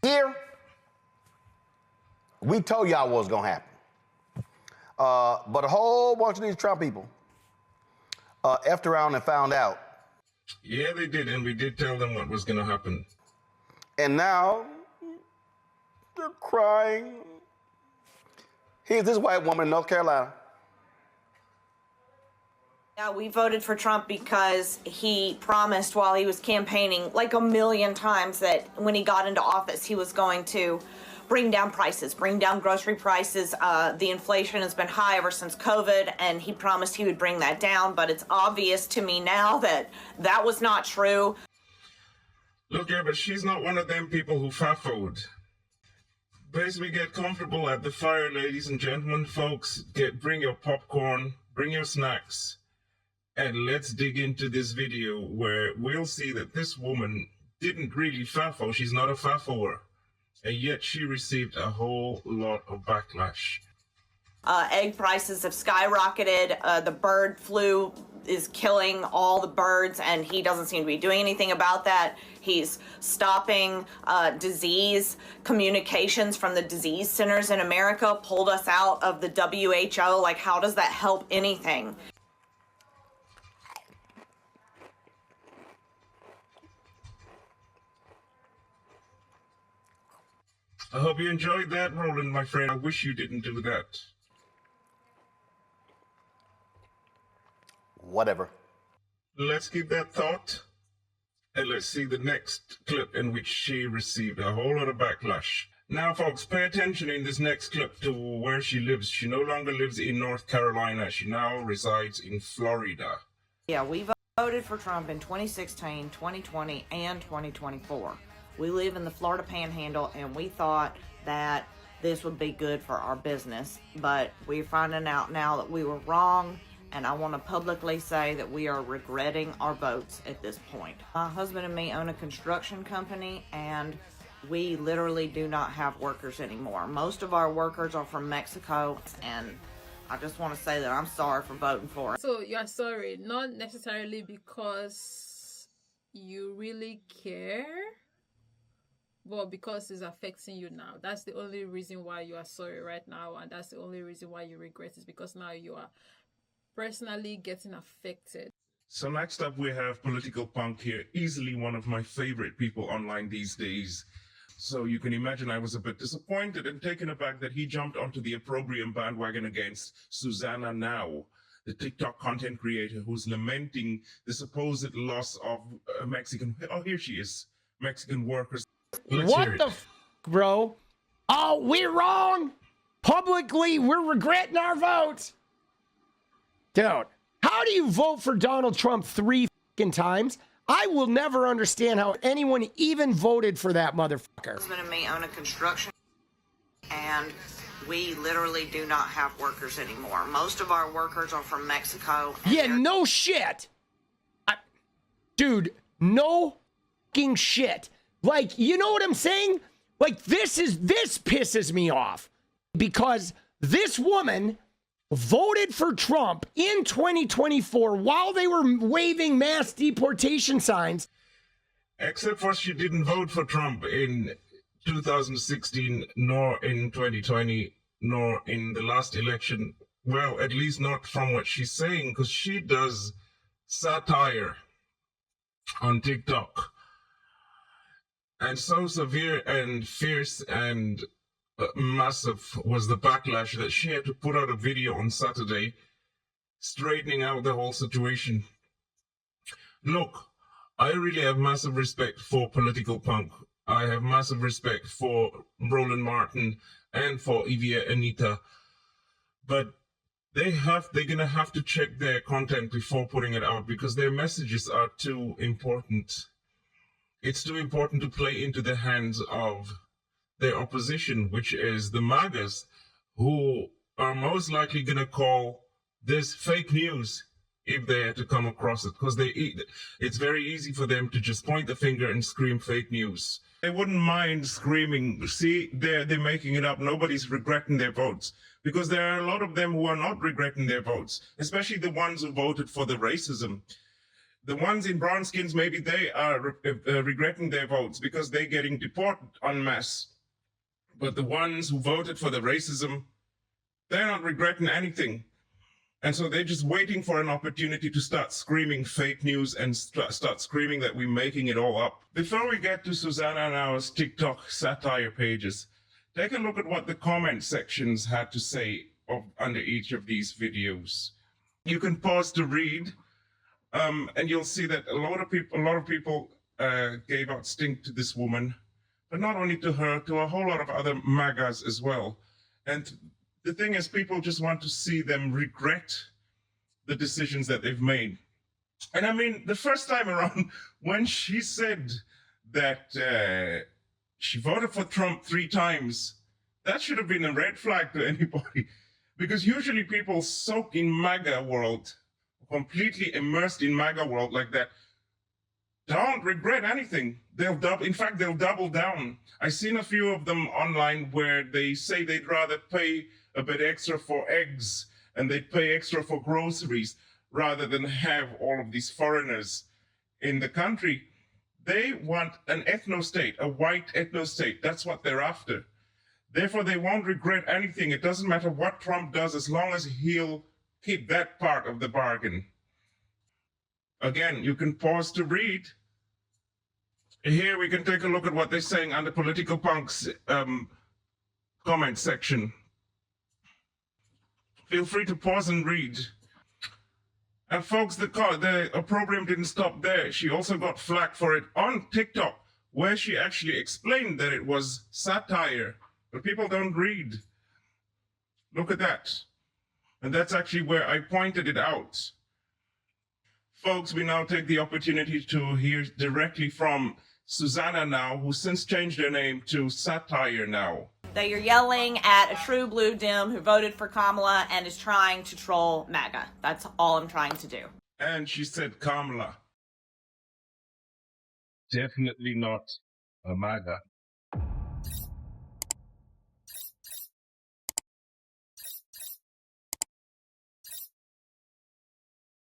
Here, we told y'all what was gonna happen. But a whole bunch of these Trump people effed around and found out. Yeah, they did, and we did tell them what was gonna happen. And now, they're crying. Here's this white woman in North Carolina. Yeah, we voted for Trump because he promised while he was campaigning like a million times that when he got into office, he was going to bring down prices, bring down grocery prices. The inflation has been high ever since COVID, and he promised he would bring that down. But it's obvious to me now that that was not true. Look here, but she's not one of them people who fafoed. Basically, get comfortable at the fire, ladies and gentlemen, folks. Bring your popcorn, bring your snacks. And let's dig into this video where we'll see that this woman didn't really FAFO. She's not a FAFOer. And yet she received a whole lot of backlash. Egg prices have skyrocketed. The bird flu is killing all the birds, and he doesn't seem to be doing anything about that. He's stopping disease communications from the disease centers in America, pulled us out of the WHO. Like, how does that help anything? I hope you enjoyed that, Roland, my friend. I wish you didn't do that. Whatever. Let's keep that thought, and let's see the next clip in which she received a whole lot of backlash. Now, folks, pay attention in this next clip to where she lives. She no longer lives in North Carolina. She now resides in Florida. Yeah, we voted for Trump in 2016, 2020, and 2024. We live in the Florida Panhandle, and we thought that this would be good for our business, but we're finding out now that we were wrong, and I want to publicly say that we are regretting our votes at this point. My husband and me own a construction company, and we literally do not have workers anymore. Most of our workers are from Mexico, and I just want to say that I'm sorry for voting for it. So you're sorry, not necessarily because you really care, but because it's affecting you now. That's the only reason why you are sorry right now, and that's the only reason why you regret it, because now you are personally getting affected. So next up we have Political Punk here, easily one of my favorite people online these days. So you can imagine I was a bit disappointed and taken aback that he jumped onto the opprobrium bandwagon against Susanna Now, the TikTok content creator who's lamenting the supposed loss of Mexican, oh, here she is, Mexican workers. What the f, bro? Oh, we're wrong. Publicly, we're regretting our votes. Dude, how do you vote for Donald Trump 3 fucking times? I will never understand how anyone even voted for that motherfucker. My husband and me own a construction, and we literally do not have workers anymore. Most of our workers are from Mexico. Yeah, no shit. Dude, no fucking shit. Like, you know what I'm saying? Like, this pisses me off because this woman voted for Trump in 2024 while they were waving mass deportation signs. Except for she didn't vote for Trump in 2016, nor in 2020, nor in the last election. Well, at least not from what she's saying, because she does satire on TikTok. And so severe and fierce and massive was the backlash that she had to put out a video on Saturday, straightening out the whole situation. Look, I really have massive respect for Political Punk. I have massive respect for Roland Martin and for Ivie Anita. But they're gonna have to check their content before putting it out because their messages are too important. It's too important to play into the hands of their opposition, which is the MAGAs, who are most likely going to call this fake news if they had to come across it, because it's very easy for them to just point the finger and scream fake news. They wouldn't mind screaming, see, they're making it up, nobody's regretting their votes, because there are a lot of them who are not regretting their votes, especially the ones who voted for the racism. The ones in brown skins, maybe they are regretting their votes because they're getting deported en masse. But the ones who voted for the racism, they're not regretting anything. And so they're just waiting for an opportunity to start screaming fake news and start screaming that we're making it all up. Before we get to Susanna Now's TikTok satire pages, take a look at what the comment sections had to say under each of these videos. You can pause to read, and you'll see that a lot of people gave out stink to this woman, but not only to her, to a whole lot of other MAGAs as well. And the thing is, people just want to see them regret the decisions that they've made. And I mean, the first time around, when she said that she voted for Trump 3 times, that should have been a red flag to anybody. Because usually people soak in MAGA world, completely immersed in MAGA world like that, don't regret anything. In fact, they'll double down. I've seen a few of them online where they say they'd rather pay a bit extra for eggs and they'd pay extra for groceries rather than have all of these foreigners in the country. They want an ethno-state, a white ethno-state. That's what they're after. Therefore, they won't regret anything. It doesn't matter what Trump does as long as he'll keep that part of the bargain. Again, you can pause to read. Here we can take a look at what they're saying under Political Punk's comment section. Feel free to pause and read. And folks, the opprobrium didn't stop there. She also got flack for it on TikTok, where she actually explained that it was satire. But people don't read. Look at that. And that's actually where I pointed it out. Folks, we now take the opportunity to hear directly from Susanna Now, who since changed her name to Satire Now. They are yelling at a true blue dim who voted for Kamala and is trying to troll MAGA. That's all I'm trying to do. And she said Kamala. Definitely not a MAGA.